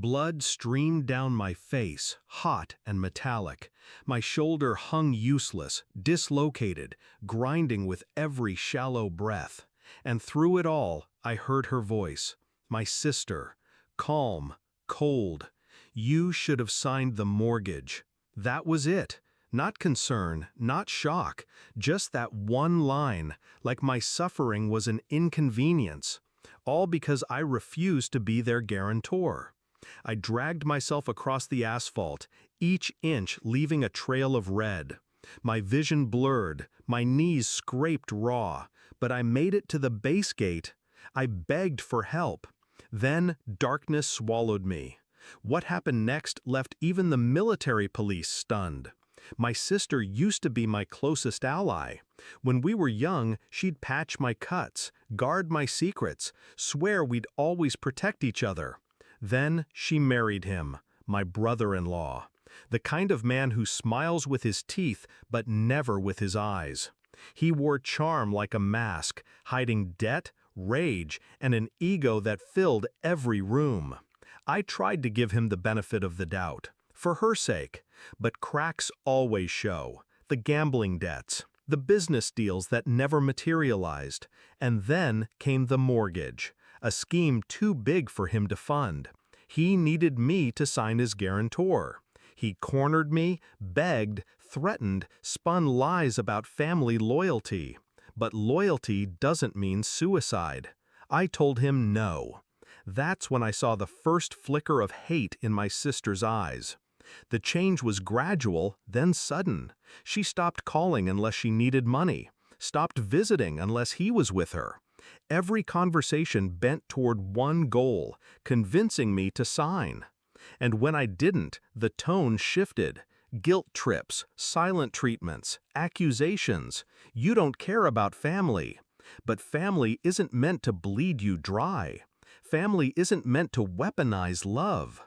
Blood streamed down my face, hot and metallic. My shoulder hung useless, dislocated, grinding with every shallow breath. And through it all, I heard her voice, my sister, calm, cold. "You should have signed the mortgage." That was it. Not concern, not shock, just that one line, like my suffering was an inconvenience. All because I refused to be their guarantor. I dragged myself across the asphalt, each inch leaving a trail of red. My vision blurred, my knees scraped raw, but I made it to the base gate. I begged for help. Then darkness swallowed me. What happened next left even the military police stunned. My sister used to be my closest ally. When we were young, she'd patch my cuts, guard my secrets, swear we'd always protect each other. Then she married him, my brother-in-law, the kind of man who smiles with his teeth but never with his eyes. He wore charm like a mask, hiding debt, rage, and an ego that filled every room. I tried to give him the benefit of the doubt, for her sake, but cracks always show. The gambling debts, the business deals that never materialized, and then came the mortgage, a scheme too big for him to fund. He needed me to sign as guarantor. He cornered me, begged, threatened, spun lies about family loyalty. But loyalty doesn't mean suicide. I told him no. That's when I saw the first flicker of hate in my sister's eyes. The change was gradual, then sudden. She stopped calling unless she needed money, stopped visiting unless he was with her. Every conversation bent toward one goal, convincing me to sign. And when I didn't, the tone shifted. Guilt trips, silent treatments, accusations. You don't care about family. But family isn't meant to bleed you dry. Family isn't meant to weaponize love.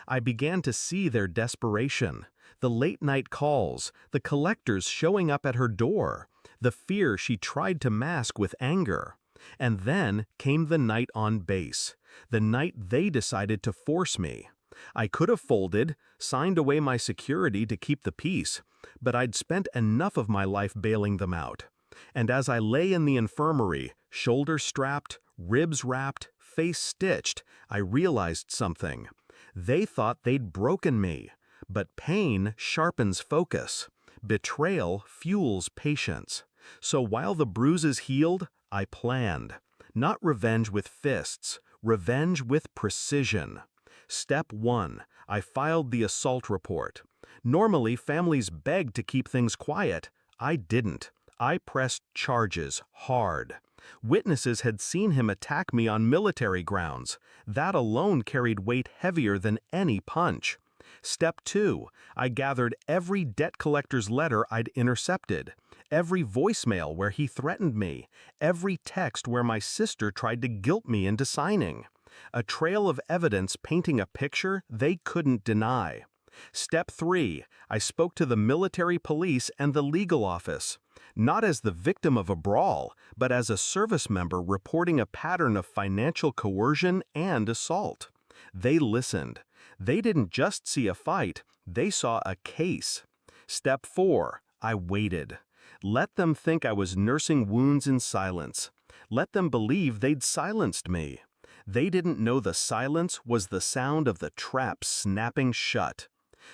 I began to see their desperation, the late-night calls, the collectors showing up at her door, the fear she tried to mask with anger. And then came the night on base, the night they decided to force me. I could have folded, signed away my security to keep the peace, but I'd spent enough of my life bailing them out. And as I lay in the infirmary, shoulders strapped, ribs wrapped, face stitched, I realized something. They thought they'd broken me, but pain sharpens focus. Betrayal fuels patience. So while the bruises healed, I planned. Not revenge with fists, revenge with precision. Step 1. I filed the assault report. Normally, families beg to keep things quiet. I didn't. I pressed charges hard. Witnesses had seen him attack me on military grounds. That alone carried weight heavier than any punch. Step 2. I gathered every debt collector's letter I'd intercepted, every voicemail where he threatened me, every text where my sister tried to guilt me into signing. A trail of evidence painting a picture they couldn't deny. Step 3. I spoke to the military police and the legal office, not as the victim of a brawl, but as a service member reporting a pattern of financial coercion and assault. They listened. They didn't just see a fight, they saw a case. Step 4. I waited. Let them think I was nursing wounds in silence. Let them believe they'd silenced me. They didn't know the silence was the sound of the trap snapping shut.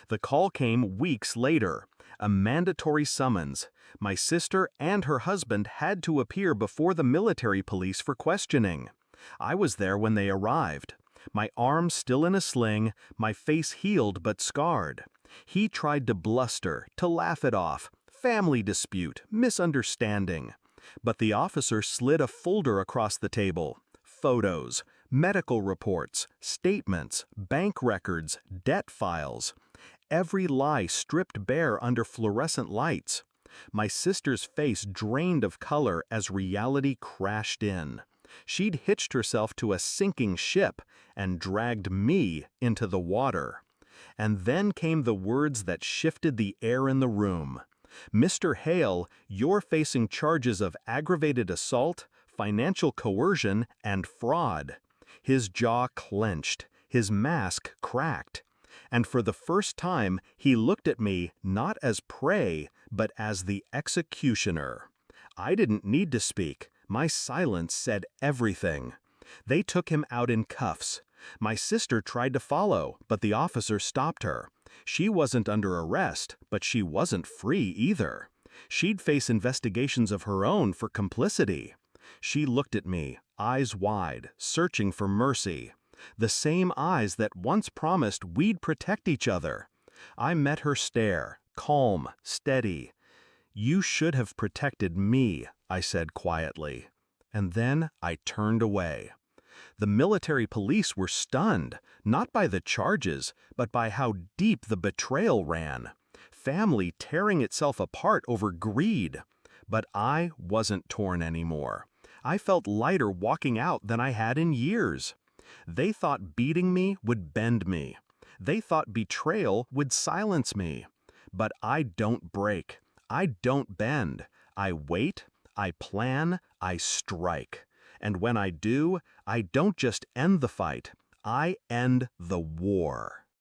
The call came weeks later, a mandatory summons. My sister and her husband had to appear before the military police for questioning. I was there when they arrived. My arm still in a sling, my face healed but scarred. He tried to bluster, to laugh it off. Family dispute, misunderstanding. But the officer slid a folder across the table. Photos, medical reports, statements, bank records, debt files. Every lie stripped bare under fluorescent lights. My sister's face drained of color as reality crashed in. She'd hitched herself to a sinking ship and dragged me into the water. And then came the words that shifted the air in the room. "Mr. Hale, you're facing charges of aggravated assault, financial coercion, and fraud." His jaw clenched, His mask cracked. And for the first time, he looked at me not as prey, but as the executioner. I didn't need to speak. My silence said everything. They took him out in cuffs. My sister tried to follow, but the officer stopped her. She wasn't under arrest, but she wasn't free either. She'd face investigations of her own for complicity. She looked at me, eyes wide, searching for mercy. The same eyes that once promised we'd protect each other. I met her stare, calm, steady. "You should have protected me," I said quietly. And then I turned away. The military police were stunned, not by the charges, but by how deep the betrayal ran. Family tearing itself apart over greed. But I wasn't torn anymore. I felt lighter walking out than I had in years. They thought beating me would bend me. They thought betrayal would silence me. But I don't break. I don't bend. I wait, I plan, I strike. And when I do, I don't just end the fight, I end the war.